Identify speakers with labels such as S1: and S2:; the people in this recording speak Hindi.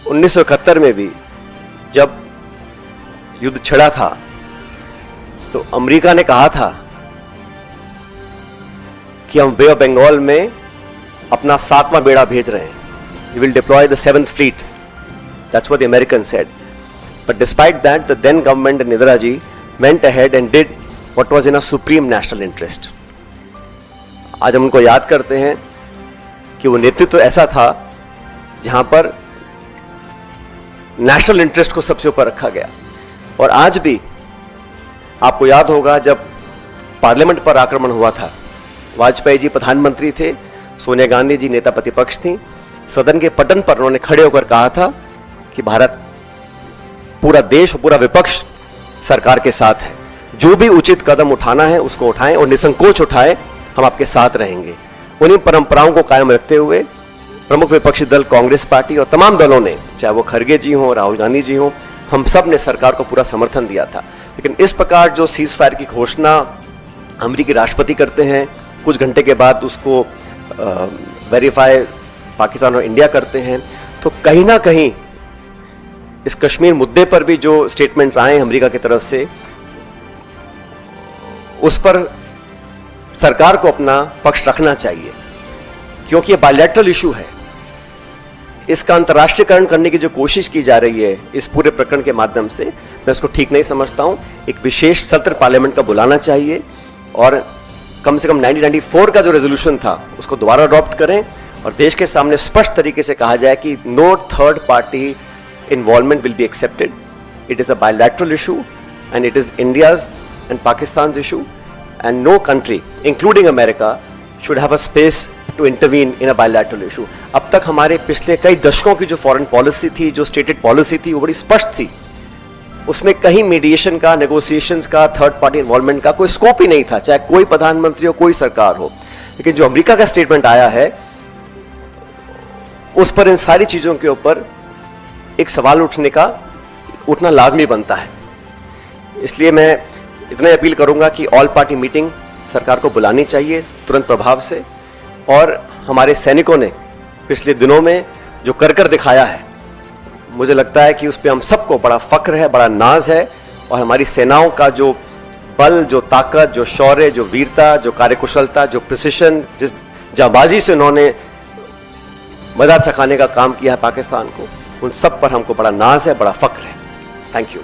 S1: 1971 में भी जब युद्ध छिड़ा था तो अमेरिका ने कहा था कि हम बे ऑफ बंगाल में अपना 7वां बेड़ा भेज रहे हैं. We will deploy the 7th fleet. That's what the Americans said. But despite that, the then government and Indira ji went ahead and did what was in a supreme national interest. आज हम उनको याद करते हैं कि वो नेतृत्व ऐसा था जहां पर नेशनल इंटरेस्ट को सबसे ऊपर रखा गया. और आज भी आपको याद होगा जब पार्लियामेंट पर आक्रमण हुआ था, वाजपेयी जी प्रधानमंत्री थे, सोनिया गांधी जी नेता प्रतिपक्ष थी. सदन के पटन पर उन्होंने खड़े होकर कहा था कि भारत, पूरा देश और पूरा विपक्ष सरकार के साथ है. जो भी उचित कदम उठाना है उसको उठाएं और निसंकोच उठाएं, हम आपके साथ रहेंगे. उन्हीं परंपराओं को कायम रखते हुए प्रमुख विपक्षी दल कांग्रेस पार्टी और तमाम दलों ने, चाहे वो खरगे जी हों, राहुल गांधी जी हों, हम सब ने सरकार को पूरा समर्थन दिया था. लेकिन इस प्रकार जो सीज फायर की घोषणा अमेरिकी राष्ट्रपति करते हैं, कुछ घंटे के बाद उसको वेरीफाई पाकिस्तान और इंडिया करते हैं, तो कहीं ना कहीं इस कश्मीर मुद्दे पर भी जो स्टेटमेंट्स आए अमेरिका की तरफ से, उस पर सरकार को अपना पक्ष रखना चाहिए, क्योंकि ये बायलैटरल इशू है. इसका अंतर्राष्ट्रीयकरण करने की जो कोशिश की जा रही है इस पूरे प्रकरण के माध्यम से, मैं इसको ठीक नहीं समझता हूं. एक विशेष सत्र पार्लियामेंट का बुलाना चाहिए और कम से कम 1994 का जो रेजोल्यूशन था उसको दोबारा अडॉप्ट करें और देश के सामने स्पष्ट तरीके से कहा जाए कि no third party involvement will be accepted. It is a bilateral issue and it is India's and Pakistan issue and no country including America should have a space to intervene in a bilateral issue. अब तक हमारे पिछले कई दशकों की जो फॉरेन पॉलिसी थी, जो स्टेटेड पॉलिसी थी, वो बड़ी स्पष्ट थी. उसमें कहीं मीडिएशन का, नेगोशिएशंस का, थर्ड पार्टी इन्वॉल्वमेंट का कोई स्कोप ही नहीं था, चाहे कोई प्रधानमंत्री हो, कोई सरकार हो. लेकिन जो अमेरिका का स्टेटमेंट आया है उस पर इन सारी चीजों के ऊपर एक सवाल उठना लाजमी बनता है. इसलिए मैं इतना अपील करूंगा कि ऑल पार्टी मीटिंग सरकार को बुलानी चाहिए तुरंत प्रभाव से. और हमारे सैनिकों ने पिछले दिनों में जो कर दिखाया है, मुझे लगता है कि उस पर हम सबको बड़ा फक्र है, बड़ा नाज है. और हमारी सेनाओं का जो बल, जो ताकत, जो शौर्य, जो वीरता, जो कार्यकुशलता, जो प्रिसिशन, जिस जांबाजी से उन्होंने मजा चखाने का काम किया है पाकिस्तान को, उन सब पर हमको बड़ा नाज है, बड़ा फक्र है. Thank you.